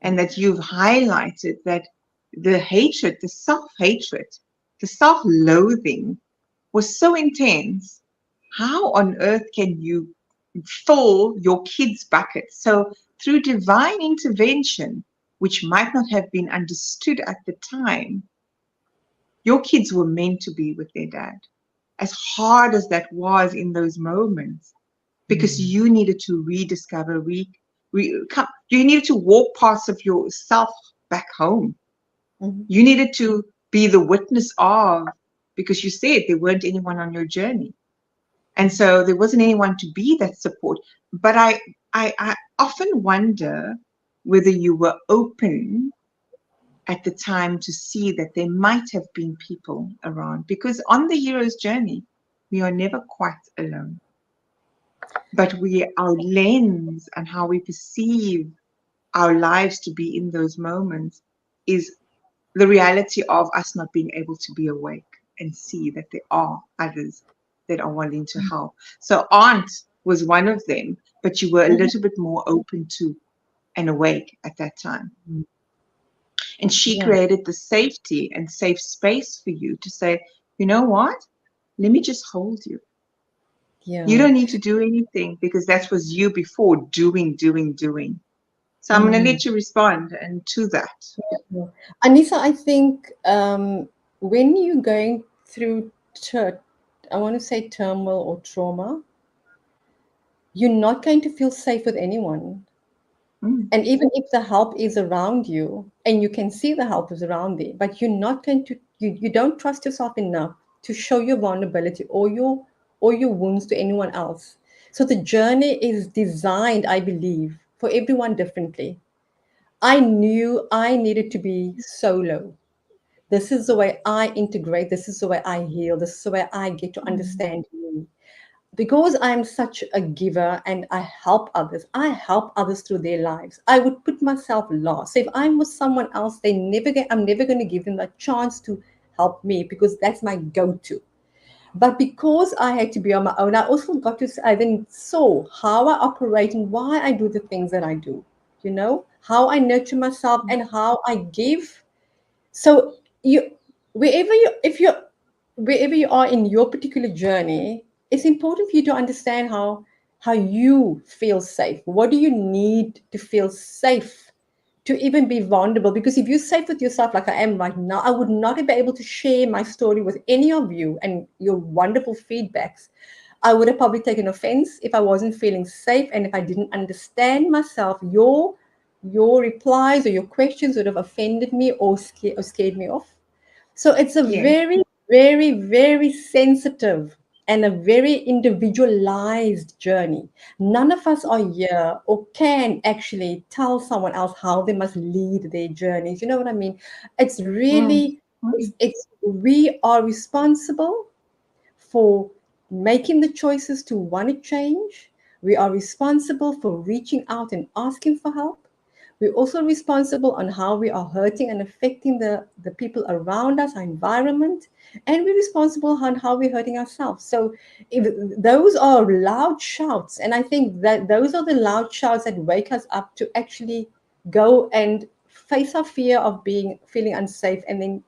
And that you've highlighted that the hatred, the self-hatred, the self-loathing was so intense. How on earth can you fill your kids' bucket? So through divine intervention, which might not have been understood at the time, your kids were meant to be with their dad. As hard as that was in those moments, because you needed to rediscover, You needed to walk parts of yourself back home. Mhm. You needed to be the witness of, because you said there weren't anyone on your journey. And so there wasn't anyone to be that support. But I often wonder whether you were open at the time to see that there might have been people around. Because on the hero's journey, we are never quite alone. But our lens and how we perceive our lives to be in those moments is the reality of us not being able to be awake and see that there are others that are wanting to help. So Aunt was one of them, but you were a Mhm. little bit more open to and awake at that time. And she Yeah, created the safety and safe space for you to say, you know what? Let me just hold you. You yeah. don't need to do anything because that was you before doing, doing, doing. So I'm going to Mm. let you respond and to that. Yeah. Anissa, I think when you're going through, I want to say turmoil or trauma, you're not going to feel safe with anyone. Mm, And even if the help is around you and you can see the help is around there, but you're not going to, you don't trust yourself enough to show your vulnerability or your wounds to anyone else. So the journey is designed, I believe, for everyone differently. I knew I needed to be solo. This is the way I integrate. This is the way I heal. This is the way I get to mm, understand me. Because I'm such a giver and I help others through their lives. I would put myself last. So if I'm with someone else, I'm never going to give them a chance to help me because that's my go-to. But because I had to be on my own, I also got to, I then saw how I operate and why I do the things that I do, how I nurture myself and how I give. So you, wherever you, if you're, wherever you are in your particular journey, it's important for you to understand how you feel safe. What do you need to feel safe to even be vulnerable? Because if you're safe with yourself, like I am right now, I would not be able to share my story with any of you and your wonderful feedbacks. I would have probably taken offense if I wasn't feeling safe and if I didn't understand myself. Your replies or your questions would have offended me or scared me off. So it's a yes. very, very, very sensitive and a very individualized journey. None of us are here or can actually tell someone else how they must lead their journeys. You know what I mean? It's Mm, really, mm, we are responsible for making the choices to want to change. We are responsible for reaching out and asking for help. We're also responsible on how we are hurting and affecting the people around us, our environment, and we're responsible on how we're hurting ourselves. So if those are loud shouts, and I think that those are the loud shouts that wake us up to actually go and face our fear of feeling unsafe and then,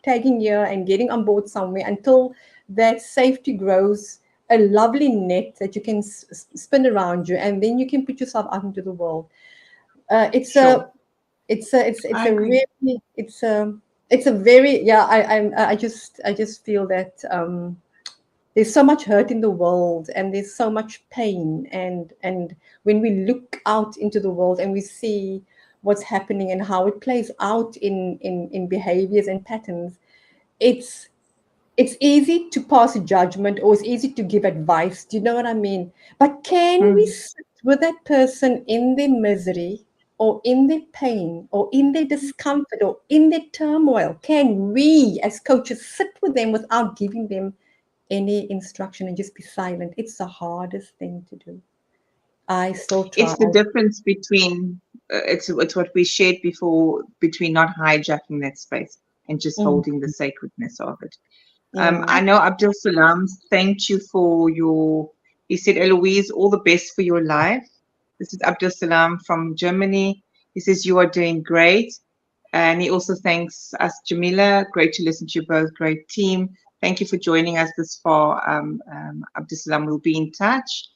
tagging here and getting on board somewhere until that safety grows a lovely net that you can spin around you and then you can put yourself out into the world. It's a sure. it's I a agree. really it's a very, yeah, I just feel that there's so much hurt in the world and there's so much pain, and when we look out into the world and we see what's happening and how it plays out in behaviors and patterns, it's it's easy to pass a judgment or it's easy to give advice. Do you know what I mean? But can we Mm, sit with that person in their misery or in their pain or in their discomfort or in their turmoil? Can we, as coaches, sit with them without giving them any instruction and just be silent? It's the hardest thing to do. I still try. it's the difference between it's what we shared before between not hijacking that space and just Mm, holding the sacredness of it. yeah. I know Abdul Salam thanked you for your. He said, Eloise, all the best for your life. This is Abdul Salam from Germany. He says you are doing great, and he also thanks us, Jamila. Great to listen to you both. Great team. Thank you for joining us this far. Abdul Salam will be in touch.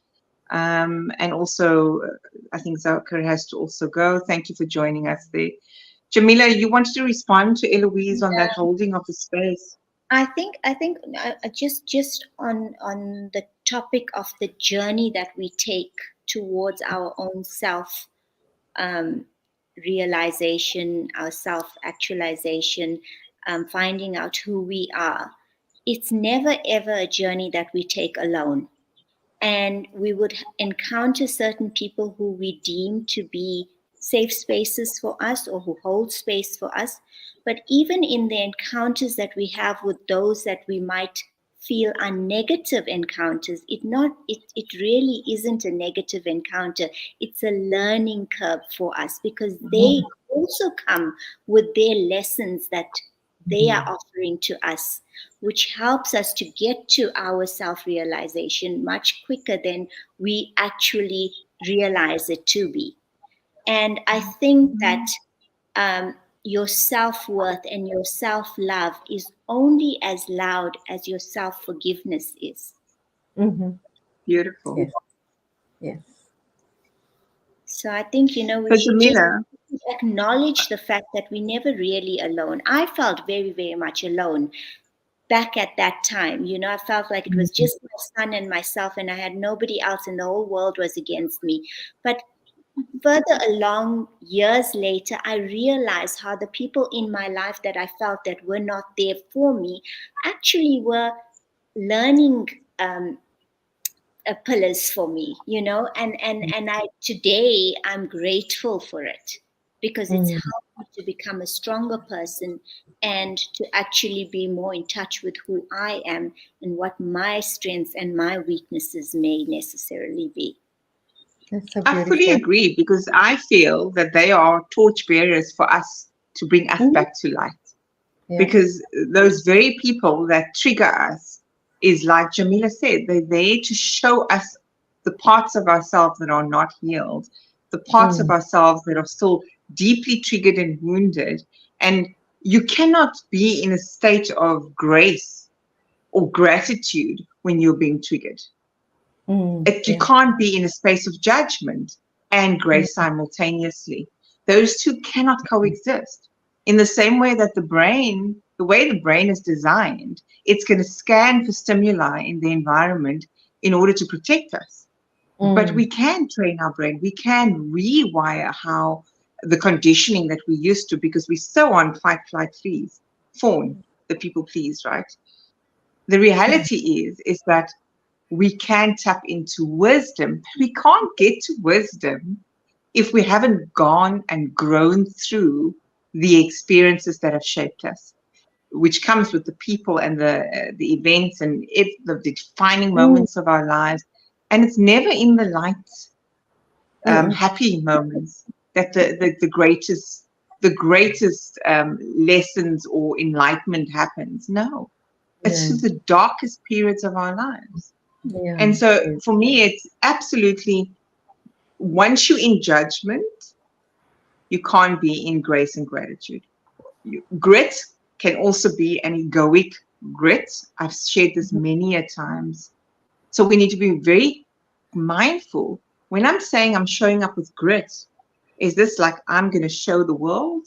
And also, I think Zakir has to also go. Thank you for joining us there. Jamila, you wanted to respond to Eloise on that holding of the space. I think just on the topic of the journey that we take towards our own self. realization, our self-actualization, finding out who we are, it's never ever a journey that we take alone. And we would encounter certain people who we deem to be safe spaces for us or who hold space for us. But even in the encounters that we have with those that we might feel are negative encounters, it really isn't a negative encounter. It's a learning curve for us, because they also come with their lessons that they are offering to us, which helps us to get to our self-realization much quicker than we actually realize it to be. And I think that your self-worth and your self-love is only as loud as your self-forgiveness is. Beautiful. Yes. Yes. So I think, we So should just Jamila, acknowledge the fact that we're never really alone. I felt very, very much alone back at that time. I felt like it was just my son and myself, and I had nobody else, and the whole world was against me. But further along, years later, I realized how the people in my life that I felt that were not there for me actually were learning pillars for me, and today I'm grateful for it, because it's helped me to become a stronger person and to actually be more in touch with who I am and what my strengths and my weaknesses may necessarily be. That's so I fully beautiful. agree, because I feel that they are torch bearers for us to bring us back to light. Yeah. Because those very people that trigger us is, like Jamila said, they're there to show us the parts of ourselves that are not healed, the parts of ourselves that are still deeply triggered and wounded. And you cannot be in a state of grace or gratitude when you're being triggered. You can't be in a space of judgment and grace simultaneously. Those two cannot coexist. In the same way that the way the brain is designed, it's going to scan for stimuli in the environment in order to protect us. But we can train our brain. We can rewire how the conditioning that we used to, because we're so on fight, flight, freeze, fawn, the people please, right? The reality is that we can tap into wisdom. We can't get to wisdom if we haven't gone and grown through the experiences that have shaped us, which comes with the people and the events and the defining moments of our lives. And it's never in the light, happy moments that the greatest lessons or enlightenment happens. No, it's through the darkest periods of our lives. Yeah. And so for me, it's absolutely, once you're in judgment, you can't be in grace and gratitude. Grit can also be an egoic grit. I've shared this many a times. So we need to be very mindful. When I'm saying I'm showing up with grit, is this like I'm going to show the world?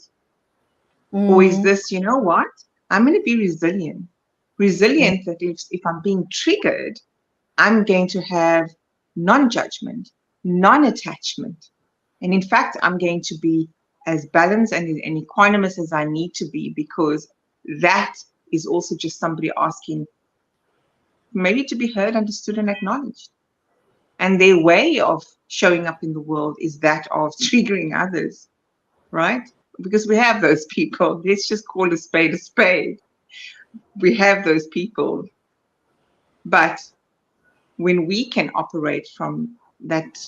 Or is this, you know what? I'm going to be resilient. Resilient that if I'm being triggered, I'm going to have non-judgment, non-attachment. And in fact, I'm going to be as balanced and equanimous as I need to be, because that is also just somebody asking maybe to be heard, understood, and acknowledged. And their way of showing up in the world is that of triggering others, right? Because we have those people. Let's just call a spade a spade. We have those people. But when we can operate from that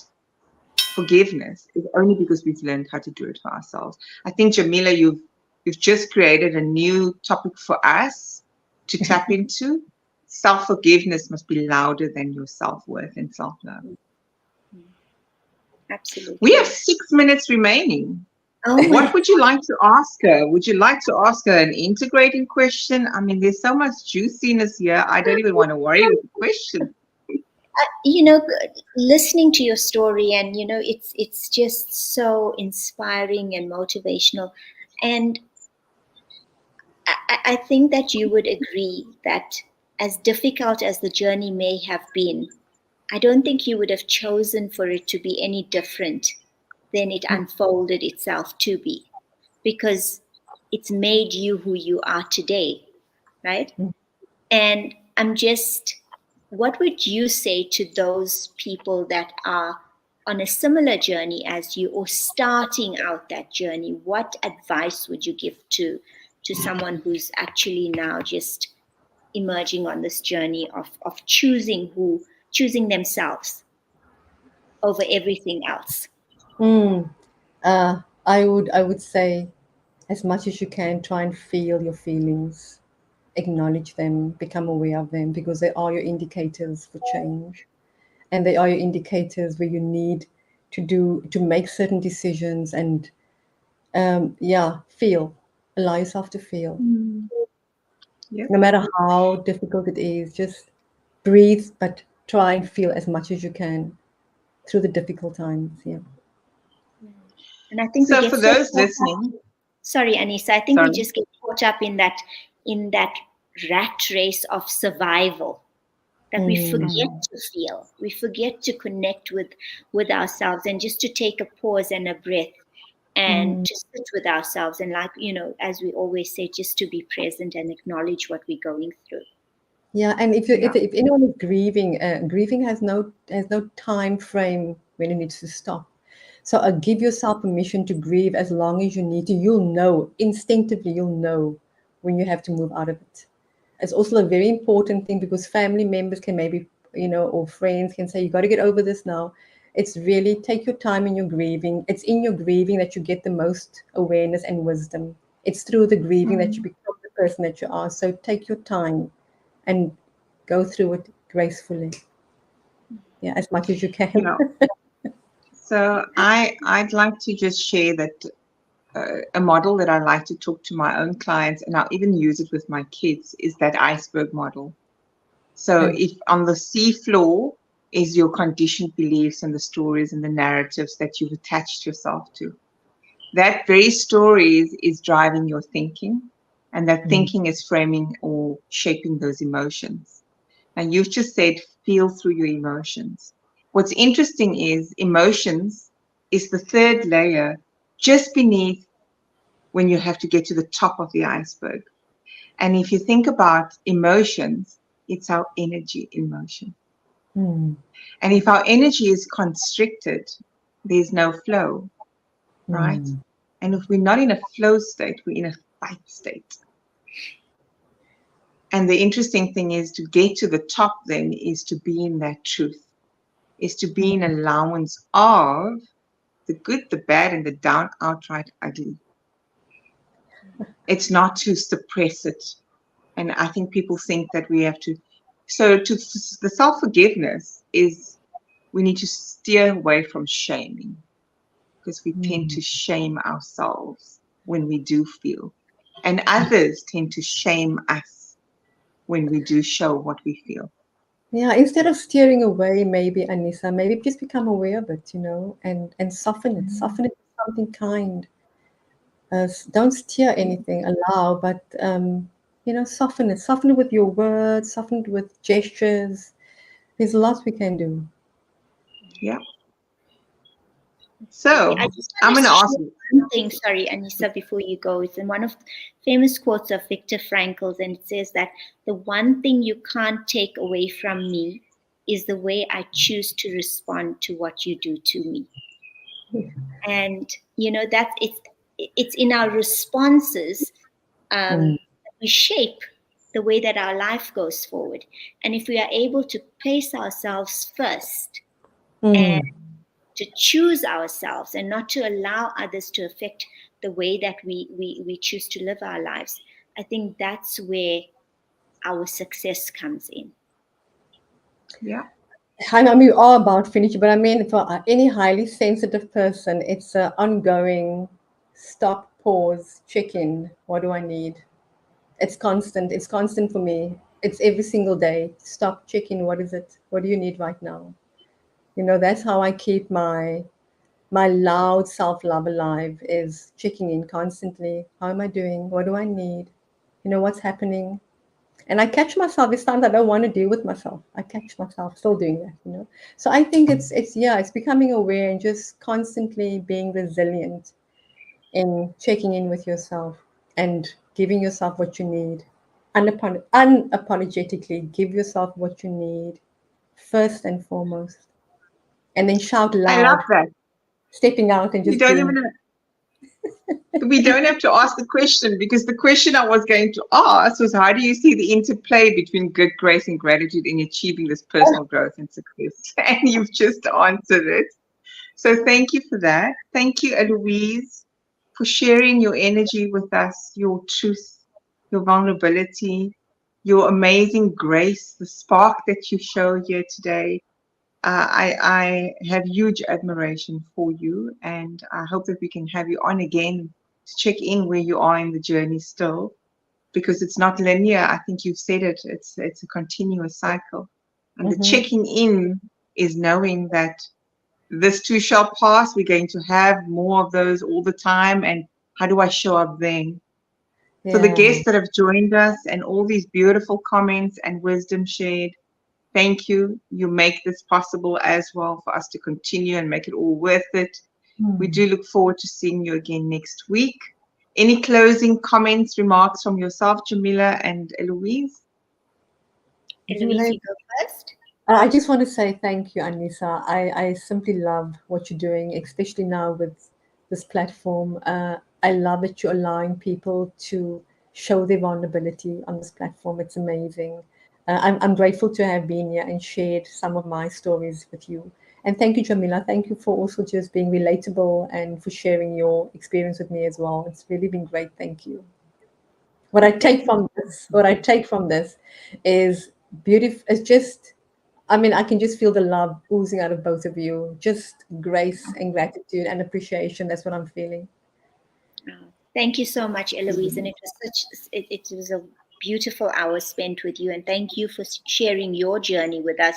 forgiveness, it's only because we've learned how to do it for ourselves. I think, Jamila, you've just created a new topic for us to tap into. Self-forgiveness must be louder than your self-worth and self-love. Absolutely. We have 6 minutes remaining. What would you like to ask her? Would you like to ask her an integrating question? I mean, there's so much juiciness here. I don't even want to worry with the question. Listening to your story, and it's just so inspiring and motivational, and I think that you would agree that as difficult as the journey may have been, I don't think you would have chosen for it to be any different than it unfolded itself to be, because it's made you who you are today, right? And what would you say to those people that are on a similar journey as you, or starting out that journey? What advice would you give to someone who's actually now just emerging on this journey of choosing themselves over everything else? I would say, as much as you can, try and feel your feelings, acknowledge them, become aware of them, because they are your indicators for change, and they are your indicators where you need to make certain decisions, and feel, allow yourself to feel, Yep. no matter how difficult it is. Just breathe, but try and feel as much as you can through the difficult times. Yeah. And I think we So get for so those caught up. listening, Sorry, Anissa, I think we sorry. just get caught up in that rat race of survival, that we forget to feel, we forget to connect with ourselves, and just to take a pause and a breath, and to sit with ourselves, and, like, as we always say, just to be present and acknowledge what we're going through. Yeah, and if anyone is grieving, grieving has no time frame when it needs to stop. So give yourself permission to grieve as long as you need to. You'll know instinctively. You'll know when you have to move out of it. It's also a very important thing, because family members can maybe, or friends can say, you got to get over this now. It's really, take your time in your grieving. It's in your grieving that you get the most awareness and wisdom. It's through the grieving that you become the person that you are. So take your time and go through it gracefully. Yeah, as much as you can. Yeah. So I'd like to just share that a model that I like to talk to my own clients, and I'll even use it with my kids, is that iceberg model. So if on the sea floor is your conditioned beliefs and the stories and the narratives that you've attached yourself to, that very stories is driving your thinking, and that thinking is framing or shaping those emotions. And you've just said, feel through your emotions. What's interesting is emotions is the third layer just beneath when you have to get to the top of the iceberg. And if you think about emotions, it's our energy in motion. And if our energy is constricted, there's no flow, right? And if we're not in a flow state, we're in a fight state. And the interesting thing is, to get to the top then is to be in that truth, is to be in allowance of the good, the bad, and the down outright ugly. It's not to suppress it. And I think people think that we have to. So the self-forgiveness is, we need to steer away from shaming, because we tend to shame ourselves when we do feel. And others tend to shame us when we do show what we feel. Yeah, instead of steering away, maybe, Anissa, maybe just become aware of it, and soften it. Soften it with something kind. Don't steer anything, allow, but soften it. Soften it with your words, soften it with gestures. There's lots we can do. Yeah. So I just I'm want going to to ask share you. one thing, sorry, Anissa, before you go. It's in one of the famous quotes of Viktor Frankl's, and it says that the one thing you can't take away from me is the way I choose to respond to what you do to me. And that it's in our responses that we shape the way that our life goes forward. And if we are able to place ourselves first and to choose ourselves, and not to allow others to affect the way that we choose to live our lives, I think that's where our success comes in. Yeah. I know we are about finishing, but I mean, for any highly sensitive person, it's an ongoing stop, pause, check in. What do I need? It's constant. It's constant for me. It's every single day. Stop, check in. What is it? What do you need right now? That's how I keep my loud self-love alive, is checking in constantly. How am I doing? What do I need? What's happening? And I catch myself, it's times I don't want to deal with myself. I catch myself still doing that, you know. So I think it's becoming aware and just constantly being resilient in checking in with yourself and giving yourself what you need. Unapologetically give yourself what you need first and foremost. And then shout I love loud, that. stepping out and You just don't being. even we don't have to ask the question, because the question I was going to ask was, how do you see the interplay between good grace and gratitude in achieving this personal growth and success? And you've just answered it. So thank you for that. Thank you, Eloise, for sharing your energy with us, your truth, your vulnerability, your amazing grace, the spark that you show here today. I have huge admiration for you, and I hope that we can have you on again to check in where you are in the journey still, because it's not linear. I think you've said it. It's a continuous cycle, and the Mhm. checking in is knowing that this too shall pass. We're going to have more of those all the time, and how do I show up then? For the Yeah. guests that have joined us and all these beautiful comments and wisdom shared, thank you. You make this possible as well for us to continue and make it all worth it. We Hmm. do look forward to seeing you again next week. Any closing comments, remarks from yourself, Jamila and Eloise? Eloise, you go first. I just want to say thank you, Anissa. I simply love what you're doing, especially now with this platform. I love that you're allowing people to show their vulnerability on this platform. It's amazing. I'm grateful to have been here and shared some of my stories with you. And thank you, Jamila. Thank you for also just being relatable and for sharing your experience with me as well. It's really been great. Thank you. Thank What I take from this is beautiful. It's just, I mean, I can just feel the love oozing out of both of you. Just grace and gratitude and appreciation. That's what I'm feeling. Thank you so much, Eloise. And it was a beautiful hour spent with you. And thank you for sharing your journey with us.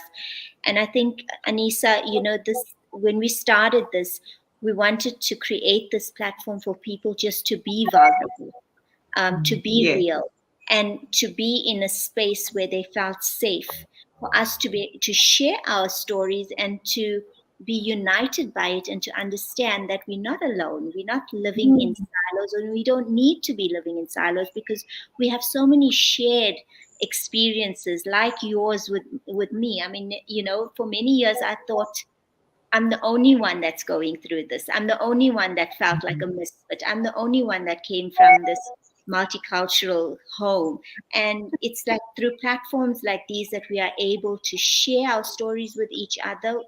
And I think, Anissa, this, when we started this, we wanted to create this platform for people just to be vulnerable, to be Yes. real, and to be in a space where they felt safe, for us to share our stories and to be united by it, and to understand that we're not alone, we're not living in silos, and we don't need to be living in silos, because we have so many shared experiences like yours with me. I mean, for many years I thought I'm the only one that's going through this. I'm the only one that felt like a misfit. I'm the only one that came from this multicultural home. And it's like through platforms like these that we are able to share our stories with each other,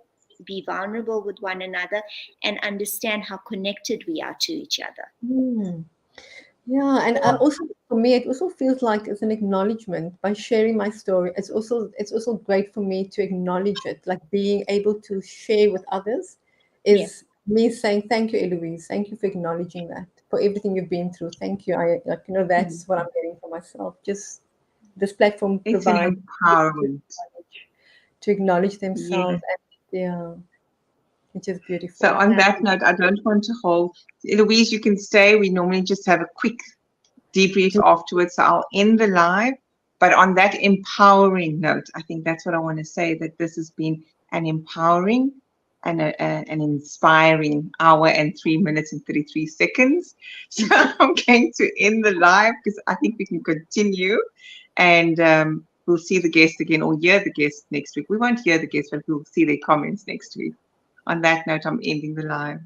be vulnerable with one another, and understand how connected we are to each other. Hmm. Yeah, and also for me, it also feels like it's an acknowledgement by sharing my story. It's also great for me to acknowledge it, like being able to share with others, Yeah. is me saying thank you, Eloise. Thank you for acknowledging that, for everything you've been through. Thank you. I like, that's what I'm getting for myself. Just this platform It's an provides empowerment. to acknowledge Yes. themselves, and yeah, which is So beautiful. on that note, I don't want to hold. Eloise, you can stay. We normally just have a quick debrief afterwards. So I'll end the live. But on that empowering note, I think that's what I want to say, that this has been an empowering and an inspiring hour and 3 minutes and 33 seconds. So I'm going to end the live, because I think we can continue, and we'll see the guest again, or hear the guest next week. We won't hear the guest, but we'll see their comments next week. On that note, I'm ending the live.